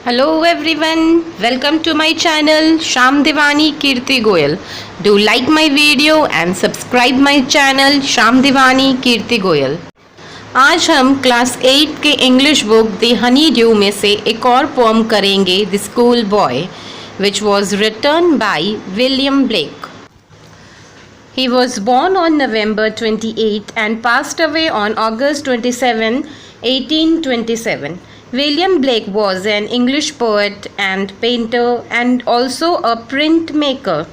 Hello everyone, welcome to my channel Sham Devani Kirti Goyal. Do like my video and subscribe my channel Sham Devani Kirti Goyal. आज हम class 8 के English book the honey due में से एक और pome करेंगे the school boy which was written by William Blake. He was born on November 28 and passed away on August 27, 1827. William Blake was an English poet and painter and also a printmaker.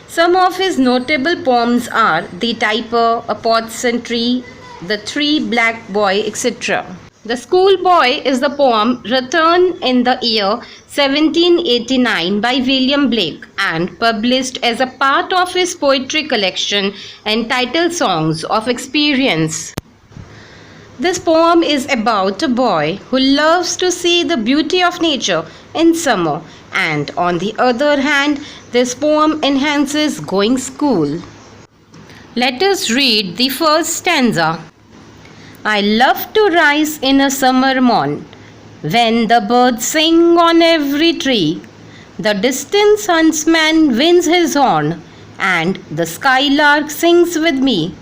Some of his notable poems are The Typer, A Pot Sentry, The Three Black Boy, etc. The Schoolboy is the poem written in the year 1789 by William Blake and published as a part of his poetry collection entitled Songs of Experience. This poem is about a boy who loves to see the beauty of nature in summer, and on the other hand, this poem enhances going school. Let us read the first stanza. I love to rise in a summer morn, when the birds sing on every tree. The distant huntsman winds his horn, and the skylark sings with me.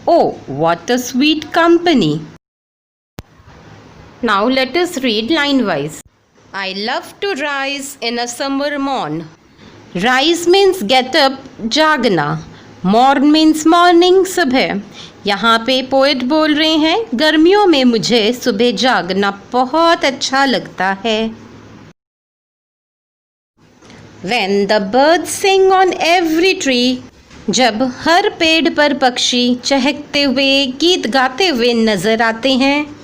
Oh, what a sweet company! Now let us read line wise. I love to rise in a summer morn. Rise means get up, जागना. Morn means morning, सुबह. यहाँ पे poet बोल रहे हैं गर्मियों में मुझे सुबह जागना बहुत अच्छा लगता है. When the birds sing on every tree, जब हर पेड़ पर पक्षी चहकते हुए गीत गाते हुए नजर आते हैं.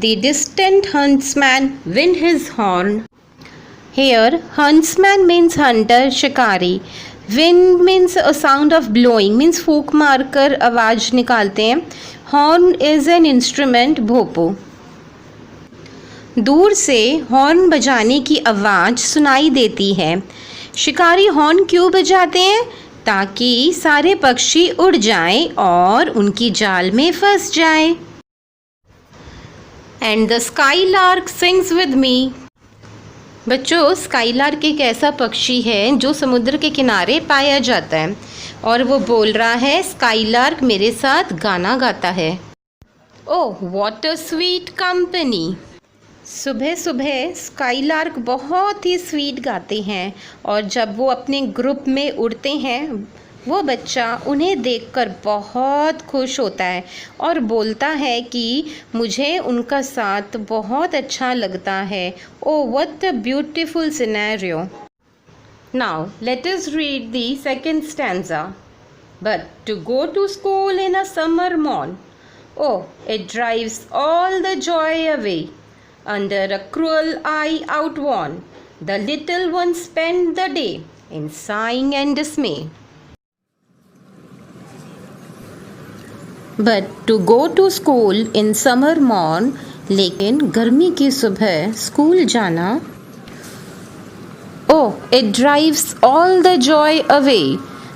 The distant huntsman wind his horn. Here, huntsman means hunter, शिकारी. Wind means a sound of blowing, means फूंक मारकर आवाज निकालते हैं. Horn is an instrument, भोपू. दूर से हॉर्न बजाने की आवाज सुनाई देती है. शिकारी हॉर्न क्यों बजाते हैं? ताकि सारे पक्षी उड़ जाएं और उनकी जाल में फंस जाएं. And the skylark sings with me. बच्चों, स्काईलार्क एक ऐसा पक्षी है जो समुद्र के किनारे पाया जाता है और वो बोल रहा है स्काईलार्क मेरे साथ गाना गाता है. Oh what a sweet company. सुबह सुबह स्काईलार्क बहुत ही स्वीट गाते हैं और जब वो अपने ग्रुप में उड़ते हैं वो बच्चा उन्हें देखकर बहुत खुश होता है और बोलता है कि मुझे उनका साथ बहुत अच्छा लगता है. Oh what a beautiful scenario. Now let us read the second stanza. But to go to school in a summer morn, oh it drives all the joy away. Under a cruel eye outworn, the little one spend the day in sighing and dismay. But to go to school in summer morn, लेकिन गर्मी की सुबह school जाना. Oh it drives all the joy away.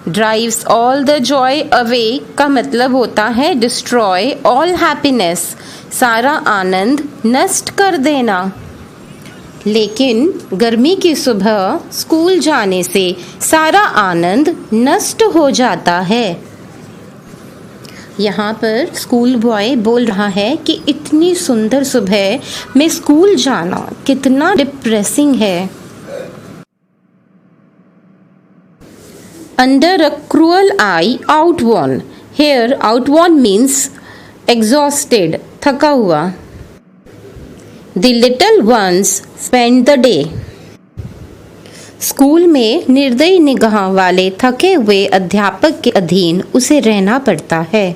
Drives all the joy away का मतलब होता है destroy all happiness, सारा आनंद नष्ट कर देना. लेकिन गर्मी की सुबह स्कूल जाने से सारा आनंद नष्ट हो जाता है. यहाँ पर स्कूल बॉय बोल रहा है कि इतनी सुंदर सुबह में स्कूल जाना कितना डिप्रेसिंग है. Under a cruel eye outworn. Here outworn means exhausted, थका हुआ. The little ones spend the day. School में निर्दयी निगाह वाले थके हुए अध्यापक के अधीन उसे रहना पड़ता है.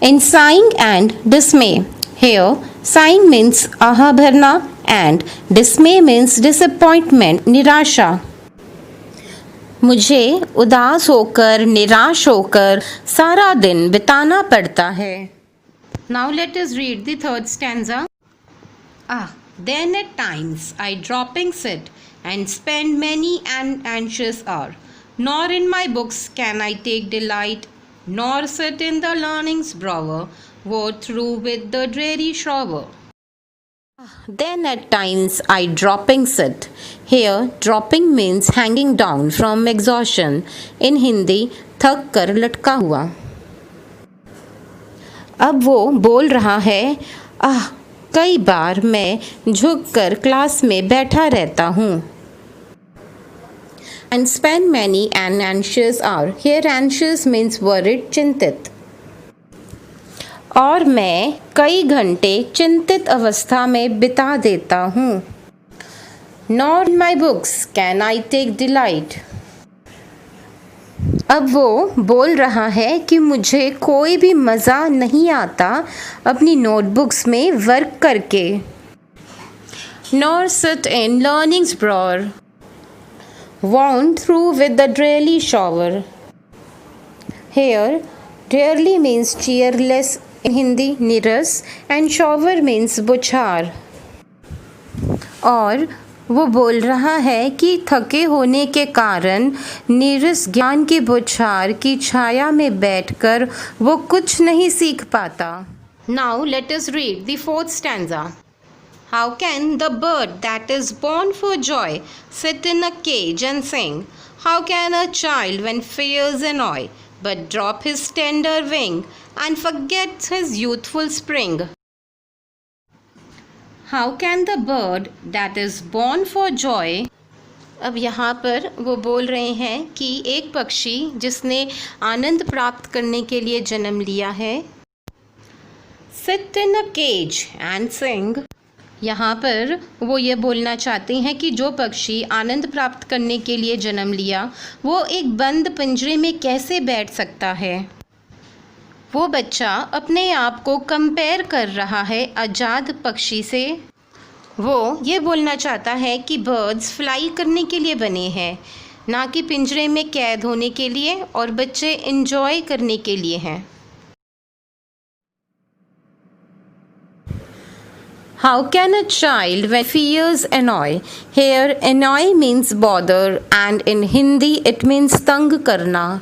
In sighing and dismay. Here, sighing means आहा भरना and dismay means disappointment, निराशा. मुझे उदास होकर, निराश होकर सारा दिन बिताना पड़ता है. Now let us read the third stanza. Then at times I dropping sit and spend many an anxious hour. Nor in my books can I take delight, nor sit in the learning's bower, wo through with the dreary shower. Then at times I dropping sit. Here dropping means hanging down from exhaustion. In Hindi थक कर लटका हुआ। अब वो बोल रहा है, कई बार मैं झुककर क्लास में बैठा रहता हूँ। And spend many an anxious hour. Here anxious means worried, चिंतित। और मैं कई घंटे चिंतित अवस्था में बिता देता हूँ। Nor in my books can I take delight. अब वो बोल रहा है कि मुझे कोई भी मज़ा नहीं आता अपनी नोटबुक्स में वर्क करके। Nor sit in learning's brower, wound through with the dreary shower. Here drearily means cheerless in Hindi, नीरस, and shower means बुछार। और वो बोल रहा है कि थके होने के कारण नीरस ज्ञान की बुछार की छाया में बैठकर वो कुछ नहीं सीख पाता। Now let us read the fourth stanza. How can the bird that is born for joy sit in a cage and sing? How can a child when fears annoy but drop his tender wing and forget his youthful spring? How can the bird that is born for joy? अब यहाँ पर वो बोल रहे हैं कि एक पक्षी जिसने आनंद प्राप्त करने के लिए जन्म लिया है, sit in a cage and sing. यहाँ पर वो ये बोलना चाहते हैं कि जो पक्षी आनंद प्राप्त करने के लिए जन्म लिया वो एक बंद पिंजरे में कैसे बैठ सकता है। वो बच्चा अपने आप को कंपेयर कर रहा है आज़ाद पक्षी से। वो ये बोलना चाहता है कि बर्ड्स फ्लाई करने के लिए बने हैं, ना कि पिंजरे में कैद होने के लिए, और बच्चे एंजॉय करने के लिए हैं। How can a child when fears annoy? Here annoy means bother and in Hindi it means तंग करना।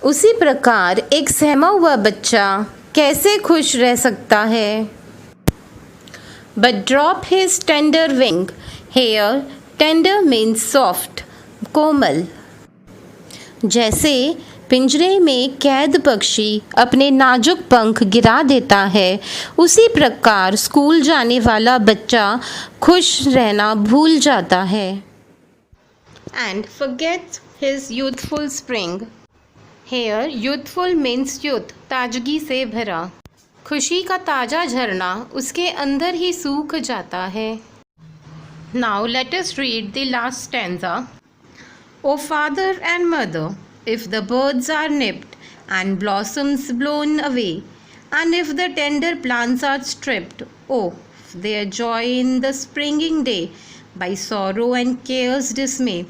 उसी प्रकार एक सहमा हुआ बच्चा कैसे खुश रह सकता है। But drop his tender wing. Here tender means soft, कोमल। जैसे पिंजरे में कैद पक्षी अपने नाजुक पंख गिरा देता है, उसी प्रकार स्कूल जाने वाला बच्चा खुश रहना भूल जाता है। And forgets his youthful spring. Here youthful means youth, ताजगी से भरा। खुशी का ताज़ा झरना उसके अंदर ही सूख जाता है। Now let us read the last stanza. O father and mother, if the birds are nipped and blossoms blown away, and if the tender plants are stripped, oh, their joy in the springing day by sorrow and care's dismay.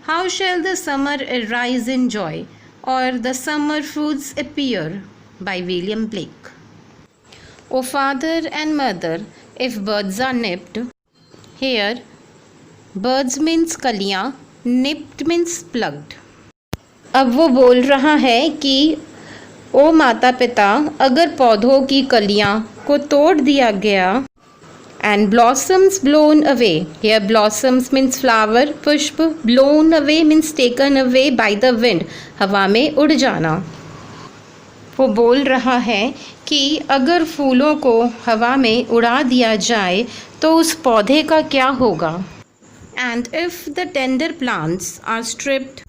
How shall the summer arise in joy, or the summer fruits appear? By William Blake. O father and mother, if birds are nipped, here birds means कलियाँ, nipped means plucked. अब वो बोल रहा है कि ओ माता पिता, अगर पौधों की कलियाँ को तोड़ दिया गया, and blossoms blown away. Here blossoms means flower, पुष्प, blown away means taken away by the wind, हवा में उड़ जाना। वो बोल रहा है कि अगर फूलों को हवा में उड़ा दिया जाए तो उस पौधे का क्या होगा। And if the tender plants are stripped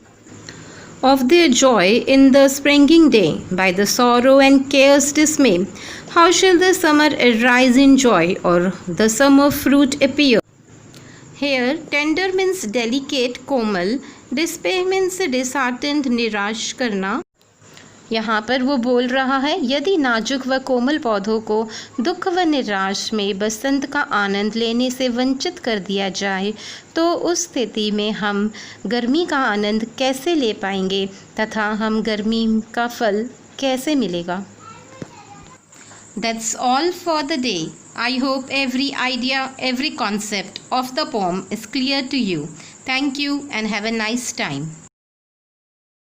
of their joy in the springing day by the sorrow and care's dismay, how shall the summer arise in joy, or the summer fruit appear? Here tender means delicate, Komal, despair means disheartened, निराश करना। यहाँ पर वो बोल रहा है यदि नाजुक व कोमल पौधों को दुख व निराश में बसंत का आनंद लेने से वंचित कर दिया जाए तो उस स्थिति में हम गर्मी का आनंद कैसे ले पाएंगे तथा हम गर्मी का फल कैसे मिलेगा। That's all for the day. I hope every idea, every concept of the poem is clear to you. Thank you and have a nice time.